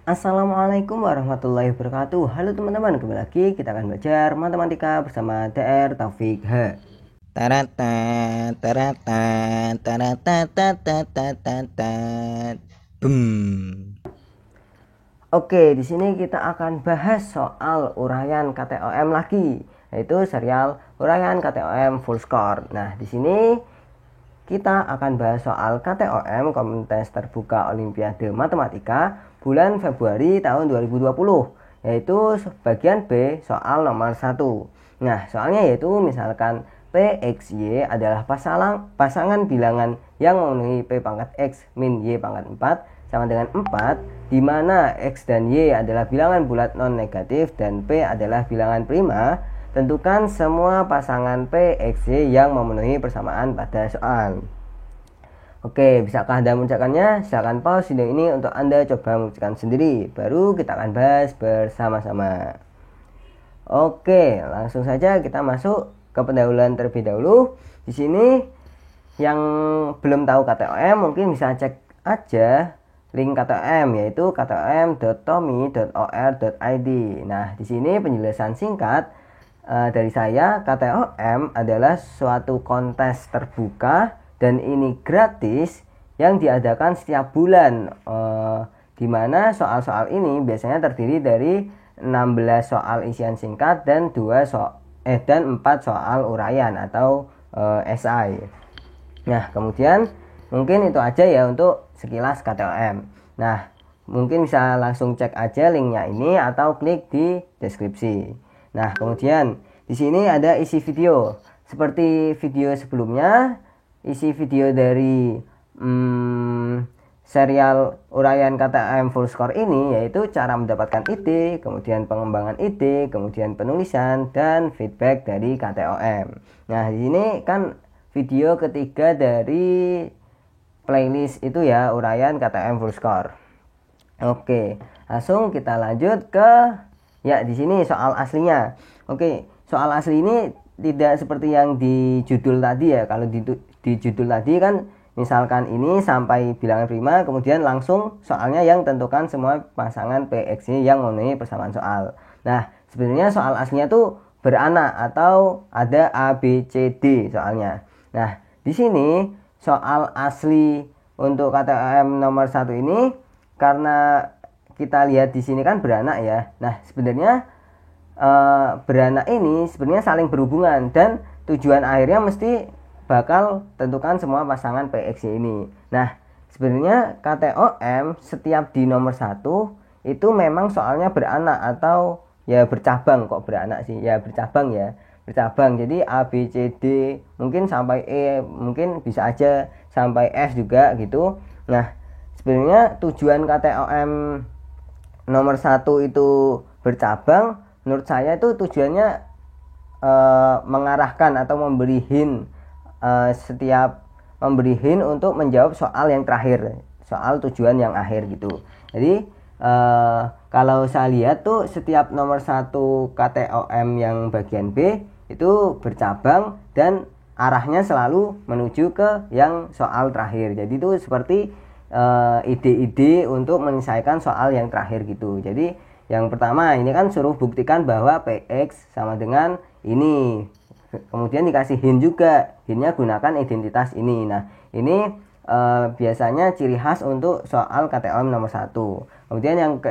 Assalamualaikum warahmatullahi wabarakatuh. Halo teman-teman, kembali lagi kita akan belajar matematika bersama DR Taufik H. Tarata, tarata, tarata, tarata, boom. Oke, di sini kita akan bahas soal uraian KTOM lagi, yaitu serial uraian KTOM full score. Nah, di sini kita akan bahas soal KTOM Komunitas Terbuka Olimpiade Matematika bulan Februari tahun 2020, yaitu bagian B soal nomor 1. Nah, soalnya yaitu misalkan PXY adalah pasangan bilangan yang memenuhi P pangkat X min Y pangkat 4 sama dengan 4, di mana X dan Y adalah bilangan bulat non negatif dan P adalah bilangan prima. Tentukan semua pasangan P, X, Y yang memenuhi persamaan pada soal. Oke, bisakah Anda mengerjakannya? Silakan pause video ini untuk Anda coba mengerjakan sendiri. Baru kita akan bahas bersama-sama. Oke, langsung saja kita masuk ke pendahuluan terlebih dahulu. Di sini yang belum tahu KTOM mungkin bisa cek aja link KTOM, yaitu ktom.tomi.or.id. Nah, di sini penjelasan singkat dari saya. KTOM adalah suatu kontes terbuka dan ini gratis yang diadakan setiap bulan, di mana soal-soal ini biasanya terdiri dari 16 soal isian singkat dan 4 soal uraian atau esai. Nah, kemudian mungkin itu aja ya untuk sekilas KTOM. Nah, mungkin bisa langsung cek aja linknya ini atau klik di deskripsi. Nah, kemudian di sini ada isi video. Seperti video sebelumnya, isi video dari serial uraian KTOM full score ini yaitu cara mendapatkan ide, kemudian pengembangan ide, kemudian penulisan dan feedback dari KTOM. Nah, di sini kan video ketiga dari playlist itu ya, uraian KTOM full score. Oke, langsung kita lanjut ke di sini soal aslinya. Oke, soal asli ini tidak seperti yang di judul tadi ya. Kalau di judul tadi kan misalkan ini sampai bilangan prima, kemudian langsung soalnya yang tentukan semua pasangan PXY yang memenuhi persamaan soal. Nah, sebenarnya soal aslinya tuh beranak atau ada A, B, C, D soalnya. Nah, di sini soal asli untuk KTOM nomor 1 ini, karena kita lihat di sini kan beranak ya. Nah, sebenarnya beranak ini sebenarnya saling berhubungan dan tujuan akhirnya mesti bakal tentukan semua pasangan PXY ini. Nah, sebenarnya KTOM setiap di nomor 1 itu memang soalnya beranak atau ya bercabang. Kok beranak sih? Ya bercabang ya. Bercabang. Jadi A, B, C, D, mungkin sampai E, mungkin bisa aja sampai F juga gitu. Nah, sebenarnya tujuan KTOM nomor 1 itu bercabang, menurut saya itu tujuannya mengarahkan atau memberi hint, memberi hint untuk menjawab soal yang terakhir, soal tujuan yang akhir gitu. Jadi kalau saya lihat tuh setiap nomor 1 KTOM yang bagian B itu bercabang dan arahnya selalu menuju ke yang soal terakhir. Jadi itu seperti ide-ide untuk menyelesaikan soal yang terakhir gitu. Jadi yang pertama ini kan suruh buktikan bahwa PX sama dengan ini. Kemudian dikasih hint juga. Hintnya gunakan identitas ini. Nah, ini biasanya ciri khas untuk soal KTOM nomor 1. Kemudian yang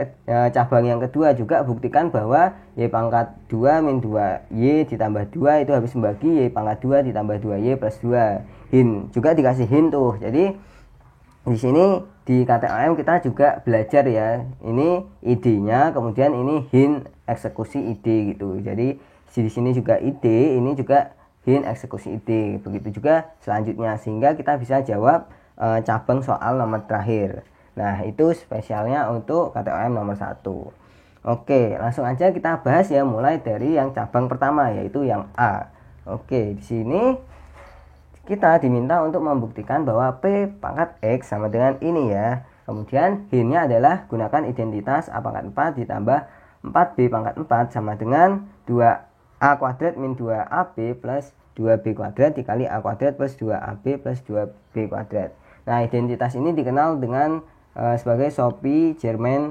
cabang yang kedua juga buktikan bahwa Y pangkat 2 min 2Y ditambah 2 itu habis membagi Y pangkat 2 ditambah 2Y plus 2. Hint. Juga dikasih hint tuh. Jadi di sini di KTOM kita juga belajar ya, ini idenya, kemudian ini hint eksekusi ide gitu. Jadi di sini juga ide, ini juga hint eksekusi ide. Begitu juga selanjutnya, sehingga kita bisa jawab cabang soal nomor terakhir. Nah, itu spesialnya untuk KTOM nomor 1. Oke, langsung aja kita bahas ya, mulai dari yang cabang pertama yaitu yang A. Oke, di sini kita diminta untuk membuktikan bahwa P pangkat X sama dengan ini ya. Kemudian hintnya adalah gunakan identitas A pangkat 4 ditambah 4B pangkat 4 sama dengan 2A kuadrat min 2AB plus 2B kuadrat dikali A kuadrat plus 2AB plus 2B kuadrat. Nah, identitas ini dikenal dengan sebagai Sophie Germain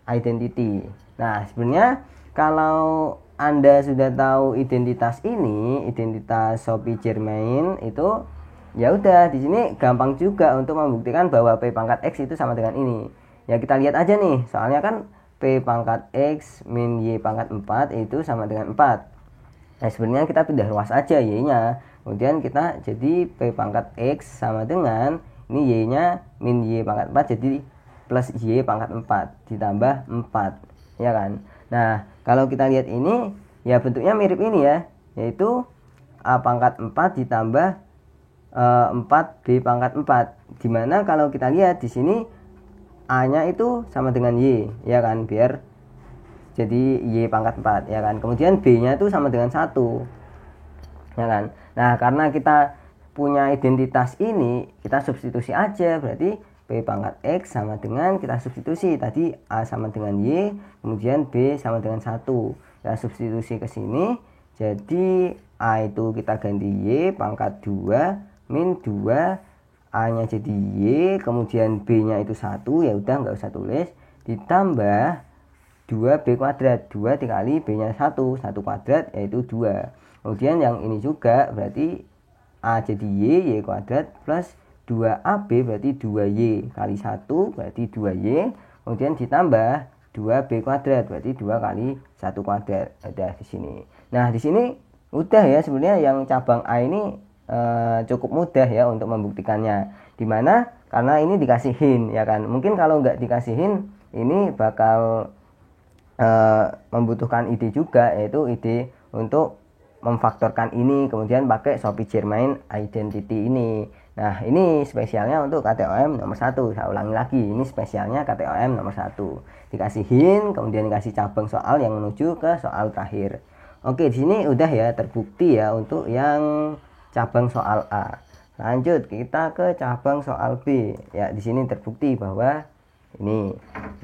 identity. Nah, sebenarnya kalau Anda sudah tahu identitas ini, identitas Sophie Germain itu, ya udah di sini gampang juga untuk membuktikan bahwa P pangkat X itu sama dengan ini. Ya kita lihat aja nih, soalnya kan P pangkat X min Y pangkat 4 itu sama dengan 4. Nah sebenarnya kita pindah ruas aja Y nya, kemudian kita jadi P pangkat X sama dengan ini Y nya min Y pangkat 4 jadi plus Y pangkat 4 ditambah 4, ya kan. Nah kalau kita lihat ini ya bentuknya mirip ini ya, yaitu A pangkat 4 ditambah 4B pangkat 4, dimana kalau kita lihat di sini A nya itu sama dengan Y, ya kan, biar jadi Y pangkat 4, ya kan. Kemudian B nya itu sama dengan 1, ya kan. Nah karena kita punya identitas ini, kita substitusi aja, berarti P pangkat X sama dengan, kita substitusi tadi A sama dengan Y, kemudian B sama dengan 1, kita substitusi ke sini, jadi A itu kita ganti Y pangkat 2 min 2, A nya jadi Y, kemudian B nya itu 1, ya udah nggak usah tulis, ditambah 2B kuadrat, 2 dikali B nya 1 kuadrat yaitu 2, kemudian yang ini juga berarti A jadi Y kuadrat plus 2AB berarti 2Y kali 1 berarti 2Y, kemudian ditambah 2B kuadrat berarti 2 kali 1 kuadrat. Udah di sini. Nah, di sini udah ya, sebenarnya yang cabang A ini cukup mudah ya untuk membuktikannya. Dimana karena ini dikasihin, ya kan. Mungkin kalau nggak dikasihin ini bakal membutuhkan ide juga, yaitu ide untuk memfaktorkan ini kemudian pakai Sophie Germain identity ini. Nah ini spesialnya untuk KTOM nomor 1, saya ulangi lagi, ini spesialnya KTOM nomor 1, dikasihin kemudian dikasih cabang soal yang menuju ke soal terakhir. Oke, di sini udah ya terbukti ya untuk yang cabang soal A. Lanjut kita ke cabang soal B. Ya di sini terbukti bahwa ini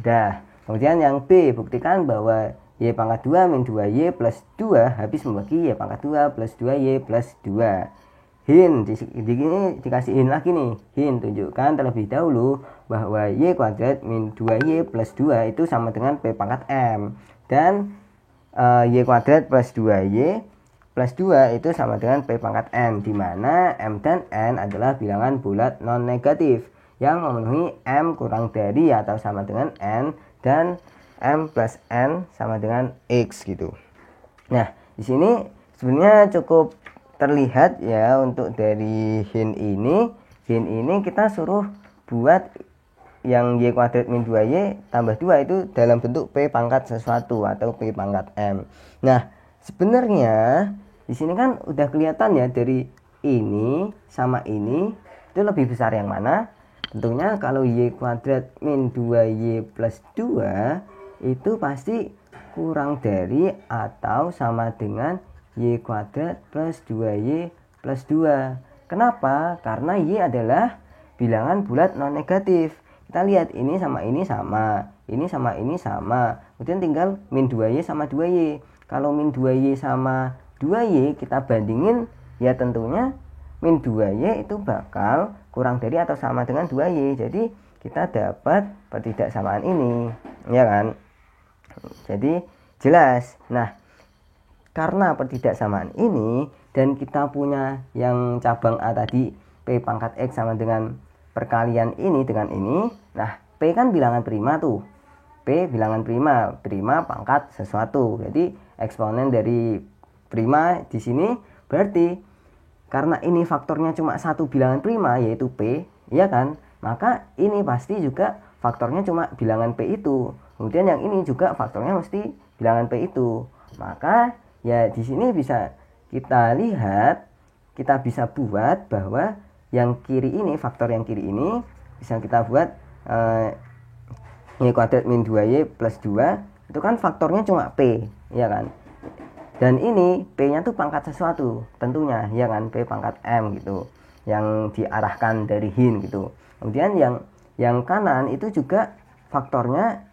udah. Kemudian yang B, buktikan bahwa Y pangkat 2 min 2Y plus 2 habis membagi Y pangkat 2 plus 2Y plus 2. Hint, di sini dikasih hint lagi nih. Hint, tunjukkan terlebih dahulu bahwa Y kuadrat min 2Y plus 2 itu sama dengan P pangkat M. Dan Y kuadrat plus 2Y plus 2 itu sama dengan P pangkat N, di mana M dan N adalah bilangan bulat non negatif yang memenuhi M kurang dari atau sama dengan N, dan M plus N sama dengan X gitu. Nah, di sini sebenarnya cukup terlihat ya untuk dari hint ini. Hint ini kita suruh buat yang Y kuadrat min 2Y tambah 2 itu dalam bentuk P pangkat sesuatu atau P pangkat M. Nah, sebenarnya di sini kan udah kelihatan ya, dari ini sama ini itu lebih besar yang mana? Tentunya kalau Y kuadrat min 2Y plus 2 itu pasti kurang dari atau sama dengan Y kuadrat plus 2Y plus 2. Kenapa? Karena Y adalah bilangan bulat non negatif. Kita lihat ini sama ini sama, ini sama ini sama, kemudian tinggal min 2Y sama 2Y. Kalau min 2Y sama 2Y kita bandingin, ya tentunya min 2Y itu bakal kurang dari atau sama dengan 2Y. Jadi kita dapat pertidaksamaan ini, ya kan? Jadi jelas. Nah, karena pertidaksamaan ini dan kita punya yang cabang A tadi P pangkat X sama dengan perkalian ini dengan ini. Nah, P kan bilangan prima tuh. P bilangan prima, prima pangkat sesuatu. Jadi eksponen dari prima di sini berarti karena ini faktornya cuma satu bilangan prima yaitu P, ya kan? Maka ini pasti juga faktornya cuma bilangan P itu. Kemudian yang ini juga faktornya mesti bilangan P itu. Maka ya di sini bisa kita lihat, kita bisa buat bahwa yang kiri ini, faktor yang kiri ini bisa kita buat Y kuadrat min 2Y plus 2 itu kan faktornya cuma P, ya kan? Dan ini P nya tuh pangkat sesuatu tentunya, ya kan? P pangkat M gitu, yang diarahkan dari hint gitu. Kemudian yang kanan itu juga faktornya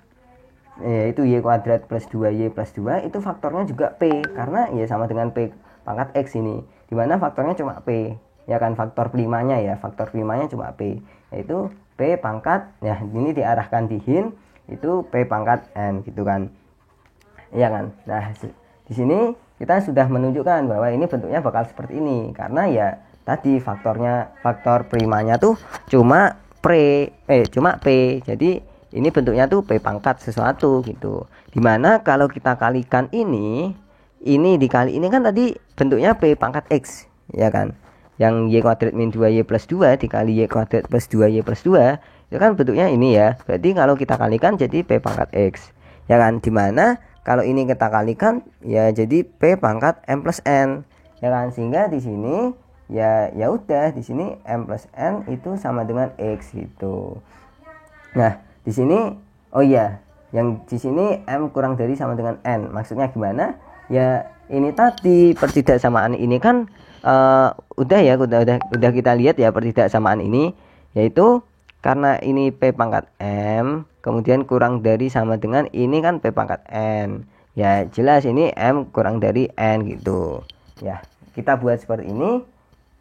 yaitu Y kuadrat plus 2Y plus 2 itu faktornya juga P, karena ya sama dengan P pangkat X ini, dimana faktornya cuma P, ya kan? Faktor primanya ya, faktor primanya cuma P, yaitu P pangkat, ya ini diarahkan di hint, itu P pangkat N gitu kan. Iya kan. Nah, di sini kita sudah menunjukkan bahwa ini bentuknya bakal seperti ini karena ya tadi faktor primanya tuh cuma P. Jadi ini bentuknya tuh P pangkat sesuatu gitu. Dimana kalau kita kalikan ini dikali ini kan tadi bentuknya P pangkat X, ya kan. Yang Y kuadrat min 2Y plus 2 dikali Y kuadrat plus 2Y plus 2 itu kan bentuknya ini ya. Berarti kalau kita kalikan jadi P pangkat X, ya kan. Dimana kalau ini kita kalikan ya jadi P pangkat M plus N, ya kan. Sehingga di sini ya udah di sini M plus N itu sama dengan X gitu. Nah, di sini oh iya, yang di sini M kurang dari sama dengan N. Maksudnya gimana? Ya ini tadi pertidaksamaan ini kan udah kita lihat ya pertidaksamaan ini, yaitu karena ini P pangkat M kemudian kurang dari sama dengan ini kan P pangkat N. Ya jelas ini M kurang dari N gitu. Ya, kita buat seperti ini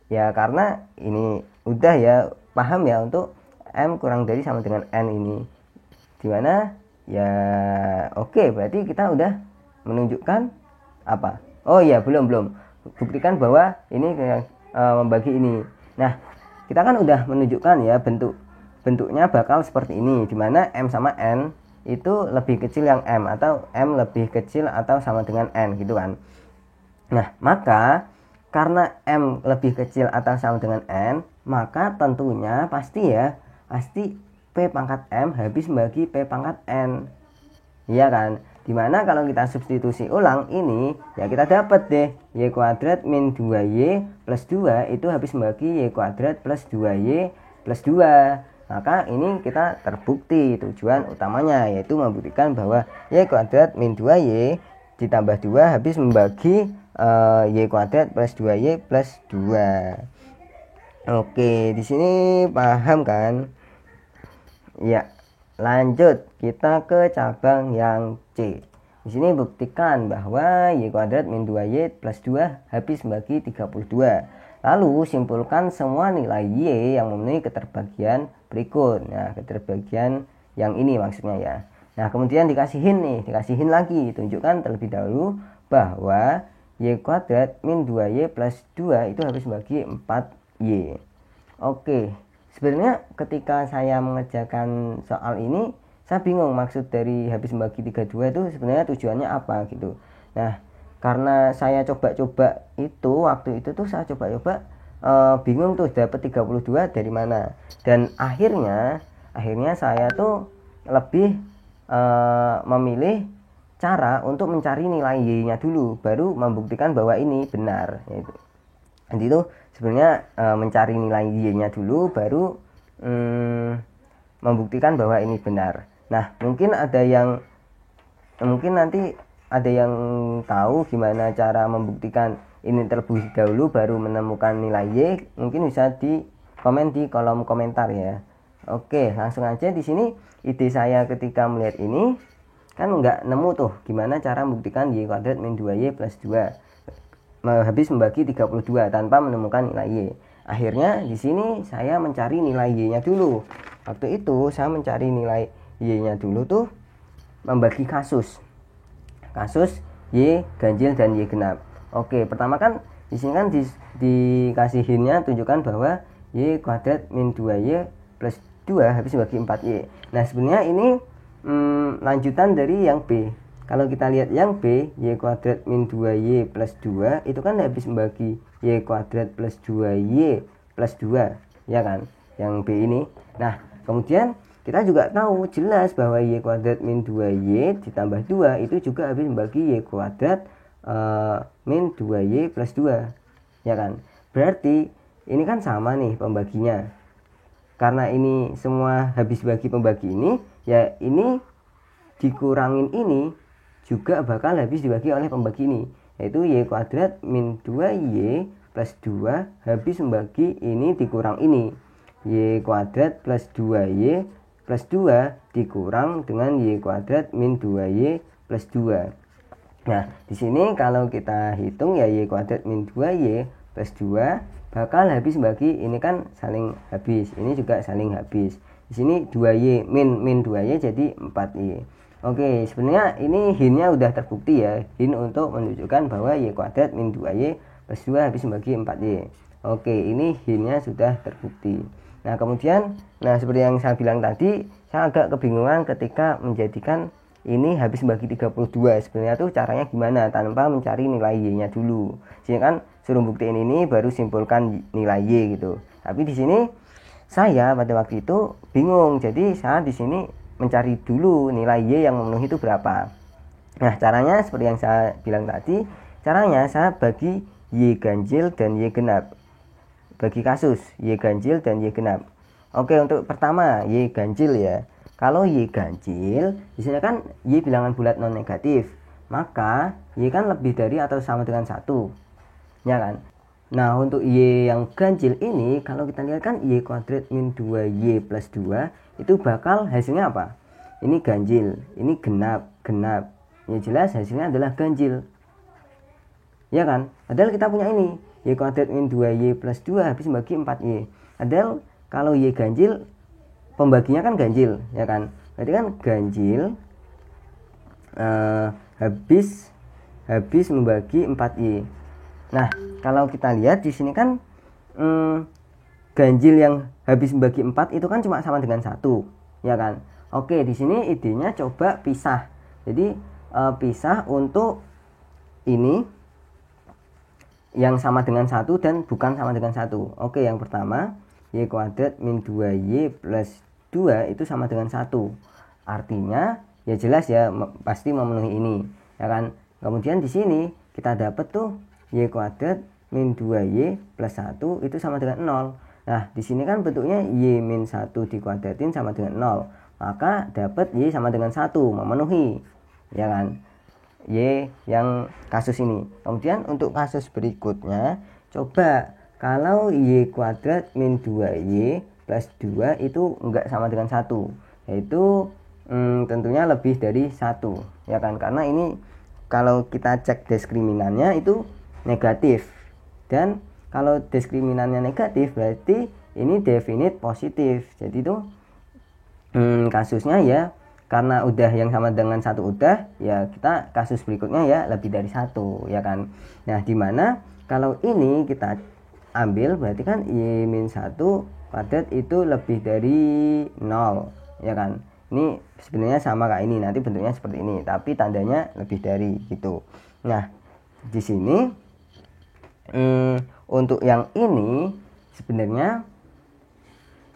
ya karena ini udah ya paham ya untuk M kurang dari sama dengan N ini. Dimana ya oke, berarti kita udah menunjukkan apa? Oh iya, belum buktikan bahwa ini membagi ini. Nah, kita kan udah menunjukkan ya bentuknya bakal seperti ini, dimana M sama N itu lebih kecil yang M, atau M lebih kecil atau sama dengan N gitu kan. Nah, maka karena M lebih kecil atau sama dengan N, maka tentunya pasti P pangkat M habis membagi P pangkat N, iya kan. Dimana kalau kita substitusi ulang ini ya kita dapat deh Y kuadrat min 2Y plus 2 itu habis membagi Y kuadrat plus 2Y plus 2. Maka ini kita terbukti tujuan utamanya, yaitu membuktikan bahwa Y kuadrat min 2Y ditambah 2 habis membagi Y kuadrat plus 2Y plus 2. Oke, di sini paham kan? Ya. Lanjut kita ke cabang yang C. Di sini buktikan bahwa Y kuadrat min 2Y plus 2 habis membagi 32. Lalu simpulkan semua nilai Y yang memenuhi keterbagian berikut. Nah, keterbagian yang ini maksudnya ya. Nah, kemudian dikasihin lagi. Tunjukkan terlebih dahulu bahwa Y kuadrat min 2Y plus 2 itu habis membagi 4Y. Oke. Sebenarnya ketika saya mengerjakan soal ini, saya bingung maksud dari habis membagi 32 itu sebenarnya tujuannya apa gitu. Nah, karena saya coba-coba itu, waktu itu tuh saya coba-coba bingung tuh dapat 32 dari mana. Dan akhirnya saya tuh lebih memilih cara untuk mencari nilai Y-nya dulu, baru membuktikan bahwa ini benar gitu. Nanti itu sebenarnya mencari nilai Y-nya dulu baru membuktikan bahwa ini benar. Nah, mungkin nanti ada yang tahu gimana cara membuktikan ini terlebih dahulu baru menemukan nilai Y, mungkin bisa di komen di kolom komentar ya. Oke, langsung aja. Di sini ide saya ketika melihat ini kan nggak nemu tuh gimana cara membuktikan Y kuadrat min 2Y plus 2 habis membagi 32 tanpa menemukan nilai Y. Akhirnya di sini saya mencari nilai Y-nya dulu. Waktu itu saya mencari nilai Y-nya dulu tuh membagi kasus Y ganjil dan Y genap. Oke, pertama kan di sini kan dikasihinnya tunjukkan bahwa Y kuadrat min 2Y plus 2 habis membagi 4Y. Nah, sebenarnya ini lanjutan dari yang B. Kalau kita lihat yang B, Y kuadrat min 2Y plus 2 itu kan habis membagi Y kuadrat plus 2Y plus 2, ya kan, yang B ini. Nah, kemudian kita juga tahu jelas bahwa Y kuadrat min 2Y ditambah 2 itu juga habis membagi Y kuadrat min 2Y plus 2, ya kan. Berarti ini kan sama nih pembaginya. Karena ini semua habis bagi pembagi ini, ya ini dikurangin ini juga bakal habis dibagi oleh pembagi ini, yaitu Y kuadrat min 2Y plus 2 habis membagi ini dikurang ini, Y kuadrat plus 2Y plus 2 dikurang dengan Y kuadrat min 2Y plus 2. Nah, di sini kalau kita hitung ya Y kuadrat min 2Y plus 2 bakal habis bagi ini kan saling habis, ini juga saling habis. Di sini 2Y min 2Y jadi 4Y. Oke, sebenarnya ini hintnya udah terbukti ya. Hint untuk menunjukkan bahwa Y kuadrat min 2Y plus 2 habis membagi 4Y. Oke, ini hintnya sudah terbukti. Nah kemudian, seperti yang saya bilang tadi, saya agak kebingungan ketika menjadikan ini habis bagi 32. Sebenarnya tuh caranya gimana tanpa mencari nilai Y-nya dulu. Sini kan suruh buktiin ini baru simpulkan nilai Y gitu. Tapi di sini saya pada waktu itu bingung. Jadi saya di sini mencari dulu nilai Y yang memenuhi itu berapa. Nah, caranya seperti yang saya bilang tadi, caranya saya bagi Y ganjil dan Y genap. Bagi kasus Y ganjil dan Y genap. Oke, untuk pertama Y ganjil ya. Kalau Y ganjil, di sini kan Y bilangan bulat non negatif, maka Y kan lebih dari atau sama dengan 1. Ya kan? Nah, untuk Y yang ganjil ini, kalau kita lihat kan Y kuadrat min 2Y plus 2, itu bakal hasilnya apa? Ini ganjil, ini genap. Ya jelas hasilnya adalah ganjil. Ya kan? Padahal kita punya ini, Y kuadrat min 2Y plus 2 habis membagi 4Y. Padahal kalau Y ganjil, pembaginya kan ganjil, ya kan? Berarti kan ganjil habis membagi 4Y. Nah, kalau kita lihat di sini kan ganjil yang habis membagi 4 itu kan cuma sama dengan 1, ya kan? Oke, di sini idenya coba pisah. Jadi pisah untuk ini yang sama dengan 1 dan bukan sama dengan 1. Oke, yang pertama Y kuadrat min 2Y plus 2 itu sama dengan 1. Artinya ya jelas ya pasti memenuhi ini, ya kan? Kemudian di sini kita dapat tuh Y kuadrat min 2Y plus 1 itu sama dengan 0. Nah, di sini kan bentuknya Y min 1 dikuadratin sama dengan 0. Maka dapat Y sama dengan 1, memenuhi. Ya kan? Y yang kasus ini. Kemudian untuk kasus berikutnya, coba kalau Y kuadrat min 2Y plus 2 itu enggak sama dengan 1, yaitu tentunya lebih dari 1, ya kan? Karena ini kalau kita cek diskriminannya itu negatif, dan kalau diskriminannya negatif berarti ini definite positif. Jadi itu kasusnya ya, karena udah yang sama dengan 1 udah, ya kita kasus berikutnya ya lebih dari 1, ya kan? Nah, dimana kalau ini kita ambil berarti kan Y min 1 kuadrat itu lebih dari 0, ya kan? Ini sebenarnya sama kayak ini, nanti bentuknya seperti ini, tapi tandanya lebih dari gitu. Nah, di sini untuk yang ini sebenarnya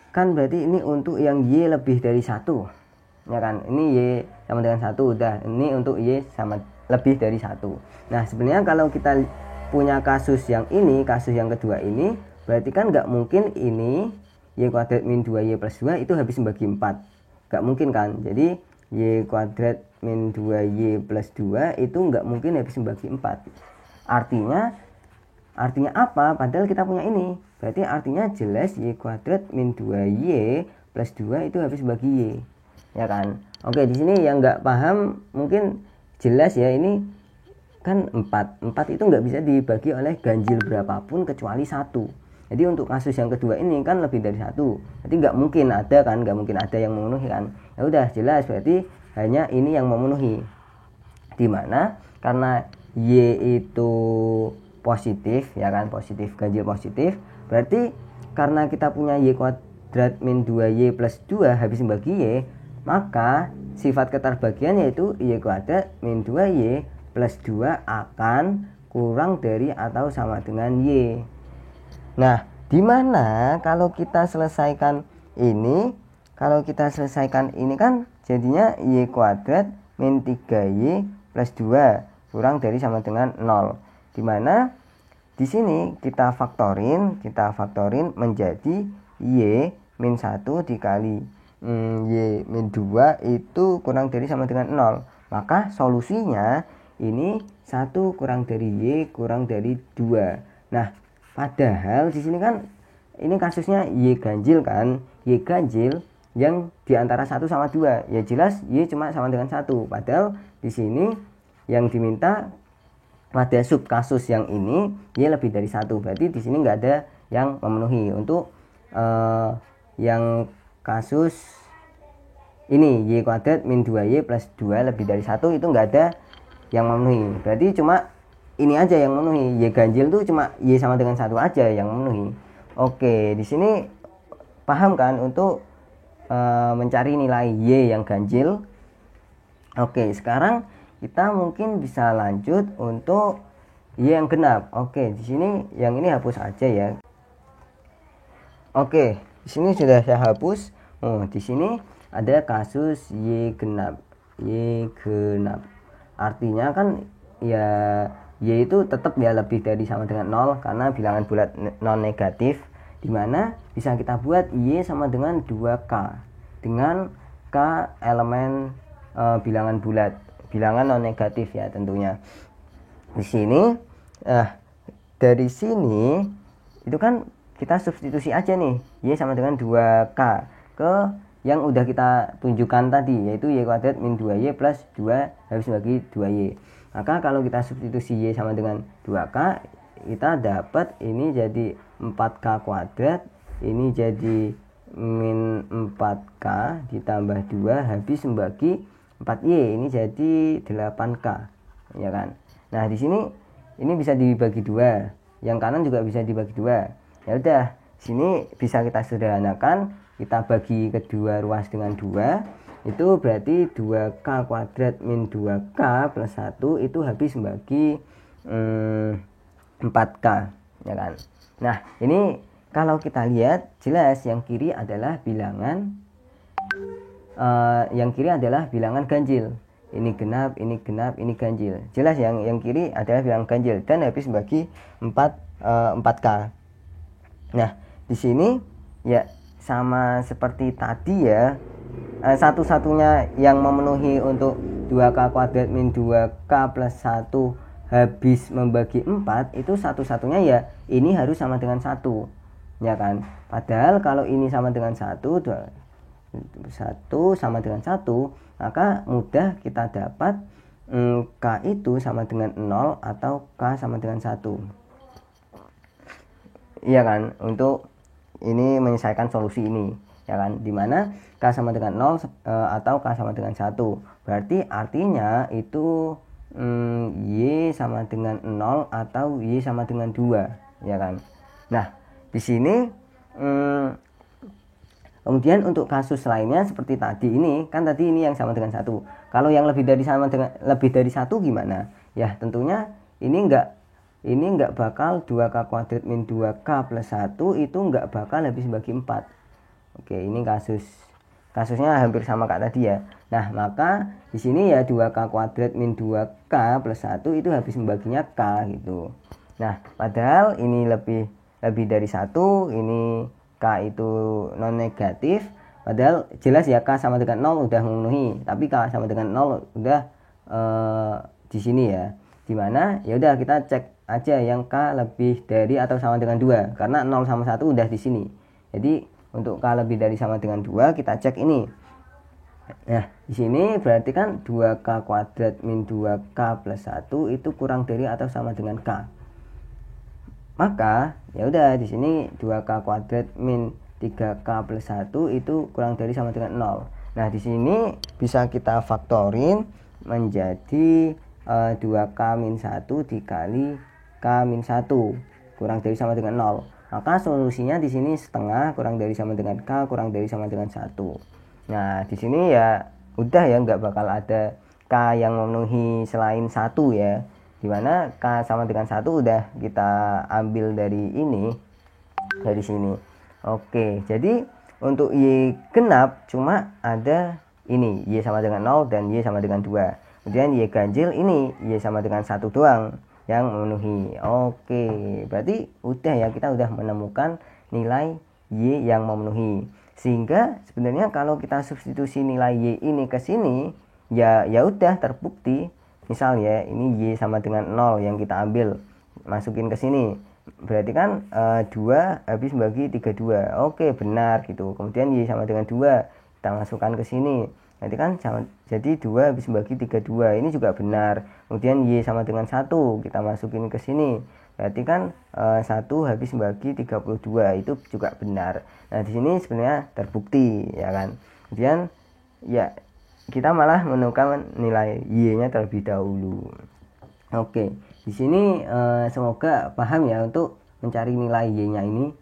kan berarti ini untuk yang Y lebih dari 1, ya kan? Ini Y sama dengan 1 udah, ini untuk Y sama lebih dari 1. Nah, sebenarnya kalau kita punya kasus yang ini, kasus yang kedua ini, berarti kan nggak mungkin ini Y kuadrat min 2Y plus 2 itu habis membagi 4, nggak mungkin kan? Jadi Y kuadrat min 2Y plus 2 itu nggak mungkin habis membagi 4. Artinya apa? Padahal kita punya ini, berarti artinya jelas Y kuadrat min 2Y plus 2 itu habis membagi Y, ya kan? Oke, di sini yang nggak paham mungkin jelas ya, ini kan 4 itu nggak bisa dibagi oleh ganjil berapapun kecuali 1. Jadi untuk kasus yang kedua ini kan lebih dari 1, jadi nggak mungkin ada kan, nggak mungkin ada yang memenuhi kan. Ya udah jelas berarti hanya ini yang memenuhi, dimana karena Y itu positif, ya kan, positif, ganjil positif, berarti karena kita punya Y kuadrat min 2Y plus 2 habis membagi Y, maka sifat keterbagian yaitu Y kuadrat min 2Y plus 2 akan kurang dari atau sama dengan Y. Nah, dimana kalau kita selesaikan ini, kan jadinya Y kuadrat min 3Y plus 2 kurang dari sama dengan 0. Dimana di sini kita faktorin menjadi Y min 1 dikali Y min 2 itu kurang dari sama dengan 0. Maka solusinya ini 1 kurang dari Y kurang dari 2. Nah, padahal di sini kan ini kasusnya Y ganjil kan, Y ganjil yang diantara 1 sama 2, ya jelas Y cuma sama dengan 1. Padahal di sini yang diminta pada sub kasus yang ini Y lebih dari 1, berarti di sini nggak ada yang memenuhi. Untuk yang kasus ini y kuadrat min 2y plus 2 lebih dari 1 itu nggak ada yang memenuhi. Berarti cuma ini aja yang memenuhi. Y ganjil tuh cuma y sama dengan 1 aja yang memenuhi. Oke, di sini paham kan untuk mencari nilai y yang ganjil. Oke, sekarang kita mungkin bisa lanjut untuk y yang genap. Oke, di sini yang ini hapus aja ya. Oke, di sini sudah saya hapus. Oh, di sini ada kasus y genap. Y genap. Artinya kan ya y itu tetap ya lebih dari sama dengan 0 karena bilangan bulat non negatif, dimana bisa kita buat y sama dengan 2k dengan k elemen bilangan bulat, bilangan non negatif ya tentunya. Di sini dari sini itu kan kita substitusi aja nih y sama dengan 2k ke yang udah kita tunjukkan tadi, yaitu y kuadrat min 2y plus 2 habis bagi 2y. Maka kalau kita substitusi y sama dengan 2k, kita dapat ini jadi 4k kuadrat, ini jadi min 4k ditambah 2 habis membagi 4y, ini jadi 8k, ya kan. Nah, di sini ini bisa dibagi 2, yang kanan juga bisa dibagi 2. Ya udah, sini bisa kita sederhanakan, kita bagi kedua ruas dengan 2, itu berarti 2k kuadrat min 2k plus 1 itu habis membagi 4k, ya kan. Nah, ini kalau kita lihat jelas yang kiri adalah bilangan ganjil. Ini genap, ini genap, ini ganjil. Jelas yang kiri adalah bilangan ganjil dan habis membagi 4k. Nah, di sini ya sama seperti tadi ya. Satu-satunya yang memenuhi untuk 2k kuadrat min 2k plus 1 habis membagi 4 itu satu-satunya ya ini harus sama dengan 1, ya kan. Padahal kalau ini sama dengan 1 sama dengan 1, maka mudah kita dapat k itu sama dengan 0 atau k sama dengan 1, iya kan, untuk ini menyelesaikan solusi ini, ya kan, dimana k sama dengan 0 atau k sama dengan 1, berarti artinya itu y sama dengan 0 atau y sama dengan 2, ya kan. Nah, di sini kemudian untuk kasus lainnya seperti tadi ini, kan tadi ini yang sama dengan 1. Kalau yang lebih dari 1 gimana? Ya, tentunya ini enggak bakal 2k kuadrat min 2k plus 1 itu enggak bakal habis bagi 4. Oke, ini kasusnya hampir sama kayak tadi ya. Nah, maka di sini ya 2k kuadrat min 2k plus 1 itu habis membaginya k gitu. Nah, padahal ini lebih dari 1, ini k itu non negatif, padahal jelas ya k sama dengan 0 udah memenuhi, tapi k sama dengan 0 udah di sini ya, dimana ya udah kita cek aja yang k lebih dari atau sama dengan 2 karena 0 sama 1 udah di sini. Jadi untuk k lebih dari sama dengan 2 kita cek ini. Nah, di sini berarti kan 2k kuadrat min 2k plus 1 itu kurang dari atau sama dengan k. Maka ya udah di sini 2k kuadrat min 3k plus 1 itu kurang dari sama dengan 0. Nah, di sini bisa kita faktorin menjadi 2k min 1 dikali k min 1 kurang dari sama dengan 0. Maka solusinya di sini setengah kurang dari sama dengan k kurang dari sama dengan 1. Nah, di sini ya udah ya nggak bakal ada k yang memenuhi selain 1 ya. Dimana k sama dengan 1 udah kita ambil dari sini. Oke, jadi untuk y genap cuma ada ini y sama dengan 0 dan y sama dengan 2. Kemudian y ganjil ini y sama dengan 1 doang yang memenuhi. Oke, berarti udah ya, kita udah menemukan nilai y yang memenuhi. Sehingga sebenarnya kalau kita substitusi nilai y ini ke sini ya udah terbukti. Misal ya, ini y sama dengan 0 yang kita ambil, masukin ke sini. Berarti kan 2 habis bagi 32. Oke, benar gitu. Kemudian y sama dengan 2 kita masukkan ke sini. Nanti kan jadi 2 habis bagi 32. Ini juga benar. Kemudian y sama dengan 1 kita masukin ke sini. berarti kan 1 habis membagi 32 itu juga benar. Nah di sini sebenarnya terbukti ya kan. Kemudian ya kita malah menemukan nilai y-nya terlebih dahulu. Oke, di sini semoga paham ya untuk mencari nilai y-nya ini.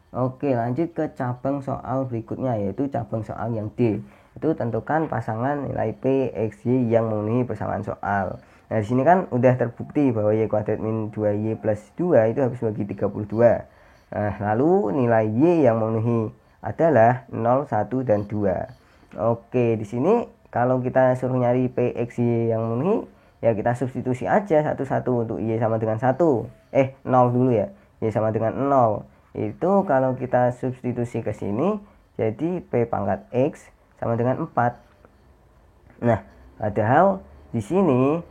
Oke, lanjut ke cabang soal berikutnya, yaitu cabang soal yang D. Itu tentukan pasangan nilai P, X, Y yang memenuhi persamaan soal. Nah, di sini kan udah terbukti bahwa y kuadrat min 2y plus 2 itu habis bagi 32. Nah, lalu nilai y yang memenuhi adalah 0, 1, dan 2. Oke, di sini kalau kita suruh nyari P, X, Y yang memenuhi, ya kita substitusi aja satu-satu. Untuk y sama dengan 1. 0 dulu ya. Y sama dengan 0. Itu kalau kita substitusi ke sini, jadi P pangkat X sama dengan 4. Nah, padahal di sini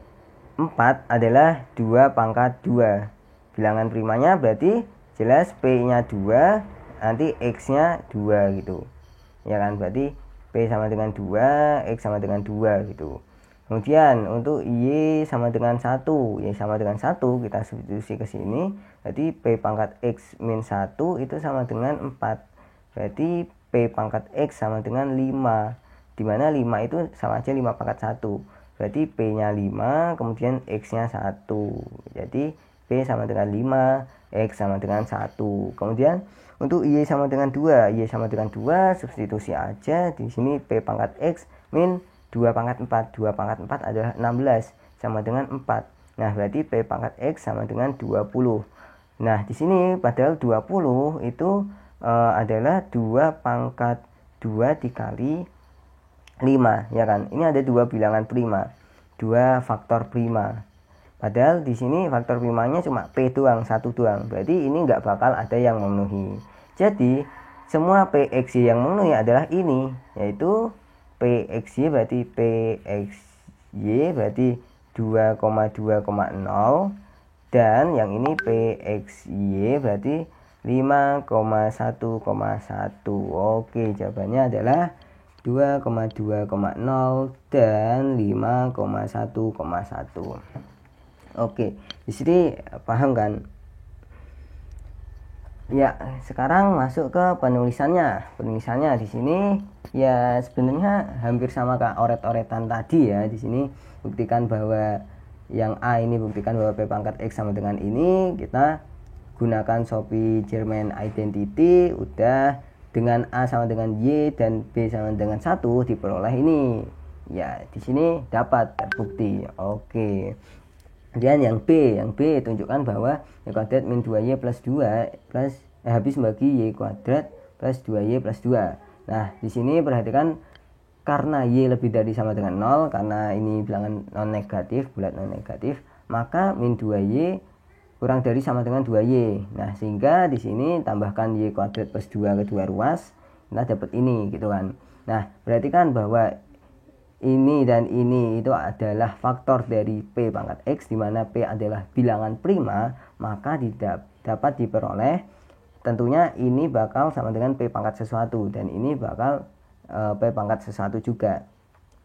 4 adalah 2 pangkat 2. Bilangan primanya berarti jelas P-nya 2, nanti X-nya 2 gitu. Ya kan, berarti P sama dengan 2, X sama dengan 2 gitu. Kemudian untuk Y sama dengan 1, Y sama dengan 1 kita substitusi ke sini. Berarti P pangkat X min 1 itu sama dengan 4. Berarti P pangkat X sama dengan 5. Dimana 5 itu sama aja 5 pangkat 1. Berarti P-nya 5, kemudian X-nya 1. Jadi P sama dengan 5, X sama dengan 1. Kemudian untuk Y sama dengan 2, Y sama dengan 2 substitusi aja. Di sini P pangkat X min 2 pangkat 4. 2 pangkat 4 adalah 16 sama dengan 4. Nah, berarti P pangkat X sama dengan 20. Nah, di sini padahal 20 itu adalah 2 pangkat 2 dikali 5 ya kan. Ini ada 2 bilangan prima, 2 faktor prima. Padahal di sini faktor primanya cuma P doang, 1 doang. Berarti ini nggak bakal ada yang memenuhi. Jadi semua PXY yang memenuhi adalah ini, yaitu PXY berarti PXY berarti 2,2,0 dan yang ini PXY berarti 5,1,1. Oke, jawabannya adalah 2,2,0 dan 5,1,1. Oke, di sini paham kan? Ya, sekarang masuk ke penulisannya. Penulisannya di sini ya sebenarnya hampir sama kayak oret-oretan tadi ya. Di sini buktikan bahwa yang A ini buktikan bahwa P pangkat X sama dengan ini. Kita gunakan Shopee German Identity, udah dengan A sama dengan Y dan B sama dengan 1 diperoleh ini. Ya, di sini dapat terbukti. Oke. Kemudian yang B tunjukkan bahwa Y kuadrat min 2Y plus 2 plus habis bagi Y kuadrat plus 2Y plus 2. Nah, di sini perhatikan karena Y lebih dari sama dengan 0, karena ini bilangan non negatif, bulat non negatif, maka min 2Y kurang dari sama dengan 2Y. Nah, sehingga di sini tambahkan Y kuadrat plus 2 kedua ruas, kita dapat ini gitu kan. Nah, perhatikan bahwa ini dan ini itu adalah faktor dari P pangkat X, di mana P adalah bilangan prima, maka dapat diperoleh tentunya ini bakal sama dengan P pangkat sesuatu dan ini bakal P pangkat sesuatu juga.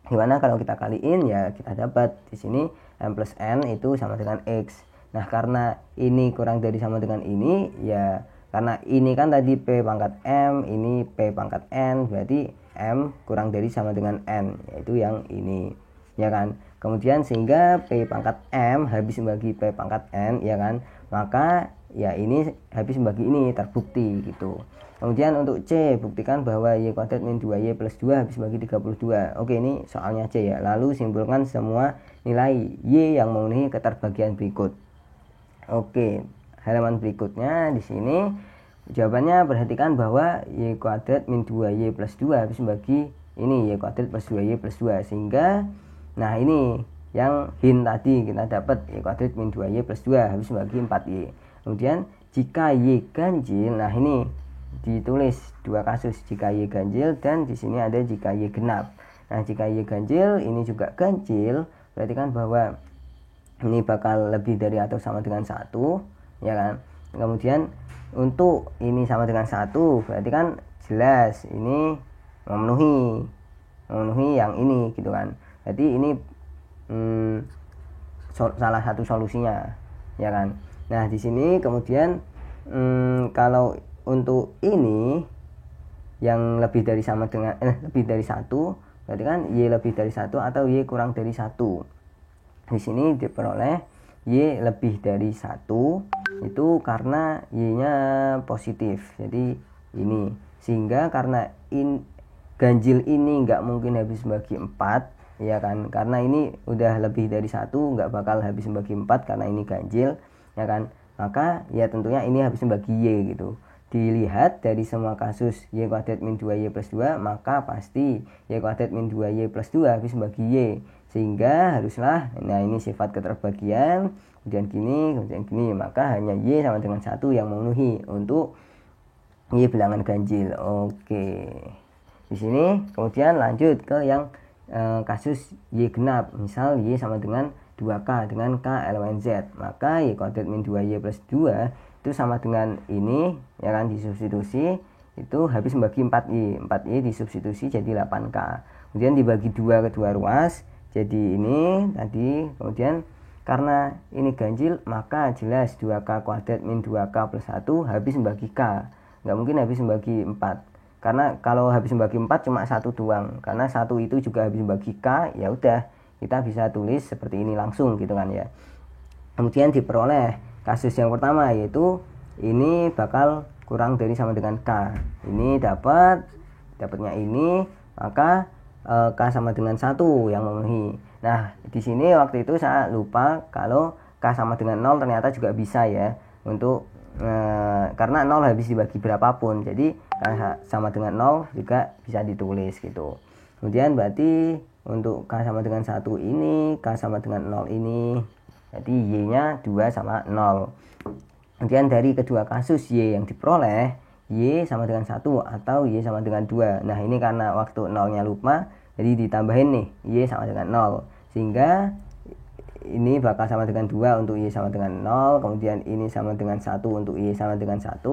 Gimana kalau kita kaliin ya kita dapat di sini M plus N itu sama dengan X. Nah, karena ini kurang dari sama dengan ini ya, karena ini kan tadi P pangkat M, ini P pangkat N, berarti M kurang dari sama dengan N, yaitu yang ini ya kan. Kemudian sehingga P pangkat M habis membagi P pangkat N ya kan, maka ya ini habis membagi ini, terbukti gitu. Kemudian untuk C, buktikan bahwa Y kuadrat min 2Y plus 2 habis bagi 32. Oke, ini soalnya C ya. Lalu simpulkan semua nilai Y yang memenuhi keterbagian berikut. Oke, halaman berikutnya di sini jawabannya perhatikan bahwa Y kuadrat min 2Y plus 2 habis membagi ini Y kuadrat plus 2Y plus 2, sehingga nah ini yang hint tadi kita dapat Y kuadrat min 2Y plus 2 habis membagi 4Y. Kemudian jika Y ganjil, nah ini ditulis dua kasus, jika Y ganjil dan di sini ada jika Y genap. Nah, jika Y ganjil ini juga ganjil, berarti kan bahwa ini bakal lebih dari atau sama dengan 1 ya kan. Kemudian untuk ini sama dengan 1 berarti kan jelas ini memenuhi yang ini gitu kan. Jadi ini salah satu solusinya ya kan. Nah di sini kemudian kalau untuk ini yang lebih dari sama dengan lebih dari 1, berarti kan Y lebih dari 1 atau Y kurang dari 1. Di sini diperoleh Y lebih dari 1 itu karena Y-nya positif. Jadi ini, sehingga karena ganjil ini nggak mungkin habis bagi 4, ya kan, karena ini udah lebih dari 1, nggak bakal habis bagi 4 karena ini ganjil, ya kan, maka ya tentunya ini habis bagi Y gitu. Dilihat dari semua kasus Y kuadrat min 2Y plus 2, maka pasti Y kuadrat min 2Y plus 2 habis bagi Y, sehingga haruslah, nah ini sifat keterbagian, kemudian gini, maka hanya Y sama dengan 1 yang memenuhi untuk Y bilangan ganjil. Oke, di sini kemudian lanjut ke yang kasus Y genap, misal Y sama dengan 2K dengan K elemen Z, maka Y kuadrat min 2Y plus 2 itu sama dengan ini, ya kan, disubstitusi itu habis membagi 4Y disubstitusi jadi 8K, kemudian dibagi 2 kedua ruas jadi ini tadi, kemudian karena ini ganjil maka jelas 2K kuadrat min 2K plus 1 habis membagi K, nggak mungkin habis membagi 4, karena kalau habis membagi 4 cuma 1 doang, karena 1 itu juga habis membagi K, ya udah kita bisa tulis seperti ini langsung gitu kan ya. Kemudian diperoleh kasus yang pertama, yaitu ini bakal kurang dari sama dengan K. Ini dapatnya ini, maka K sama dengan 1 yang memenuhi. Nah, di sini waktu itu saya lupa kalau K sama dengan 0 ternyata juga bisa ya, untuk karena 0 habis dibagi berapapun. Jadi K sama dengan 0 juga bisa ditulis gitu. Kemudian berarti untuk K sama dengan 1 ini, K sama dengan 0 ini, jadi Y-nya 2 sama 0. Kemudian dari kedua kasus Y yang diperoleh, Y sama dengan 1 atau Y sama dengan 2. Nah ini karena waktu 0-nya lupa, jadi ditambahin nih Y sama dengan 0, sehingga ini bakal sama dengan 2 untuk Y sama dengan 0, kemudian ini sama dengan 1 untuk Y sama dengan 1,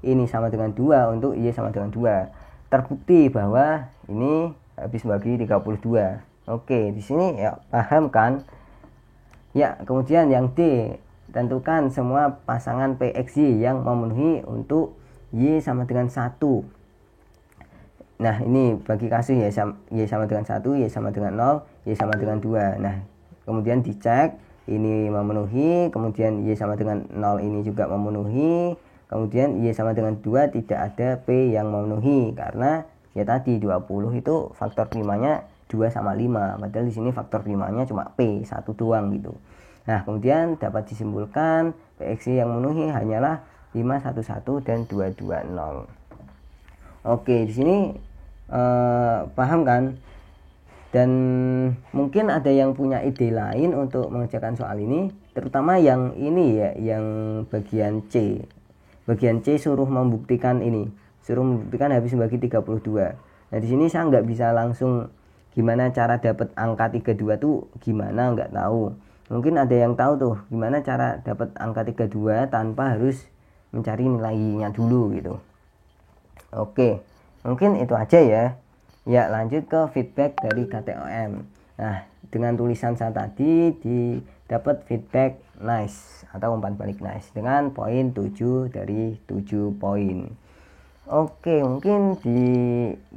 ini sama dengan 2 untuk Y sama dengan 2. Terbukti bahwa ini habis bagi 32. Oke, di sini ya paham kan? Ya, kemudian yang D, tentukan semua pasangan PXY yang memenuhi untuk Y sama dengan 1. Nah, ini bagi kasus Y sama dengan 1, Y sama dengan 0, Y sama dengan 2. Nah, kemudian dicek, ini memenuhi, kemudian Y sama dengan 0 ini juga memenuhi, kemudian Y sama dengan 2 tidak ada P yang memenuhi, karena ya tadi 20 itu faktor primanya 2 sama 5, padahal di sini faktor primanya cuma P 1 doang gitu. Nah, kemudian dapat disimpulkan PXY yang memenuhi hanyalah 511 dan 220. Oke, di sini paham kan? Dan mungkin ada yang punya ide lain untuk mengerjakan soal ini, terutama yang ini ya, yang bagian C. Bagian C suruh membuktikan habis bagi 32. Nah, di sini saya nggak bisa langsung gimana cara dapat angka 32 tuh gimana, nggak tahu. Mungkin ada yang tahu tuh gimana cara dapat angka 32 tanpa harus mencari nilainya dulu gitu. Oke, mungkin itu aja ya. Ya, lanjut ke feedback dari KTOM. Nah, dengan tulisan saya tadi dapat feedback nice atau umpan balik nice dengan poin 7 dari 7 poin. Oke, mungkin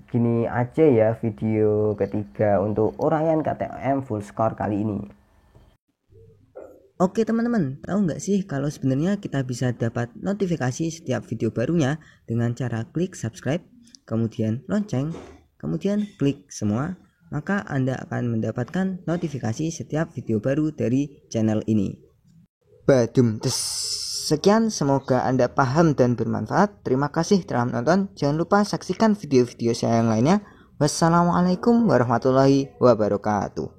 gini aja ya video ketiga untuk uraian KTOM full score kali ini. Oke teman-teman, tahu nggak sih kalau sebenarnya kita bisa dapat notifikasi setiap video barunya dengan cara klik subscribe, kemudian lonceng, kemudian klik semua, maka Anda akan mendapatkan notifikasi setiap video baru dari channel ini. Badum tes. Sekian, semoga Anda paham dan bermanfaat. Terima kasih telah menonton. Jangan lupa saksikan video-video saya yang lainnya. Wassalamualaikum warahmatullahi wabarakatuh.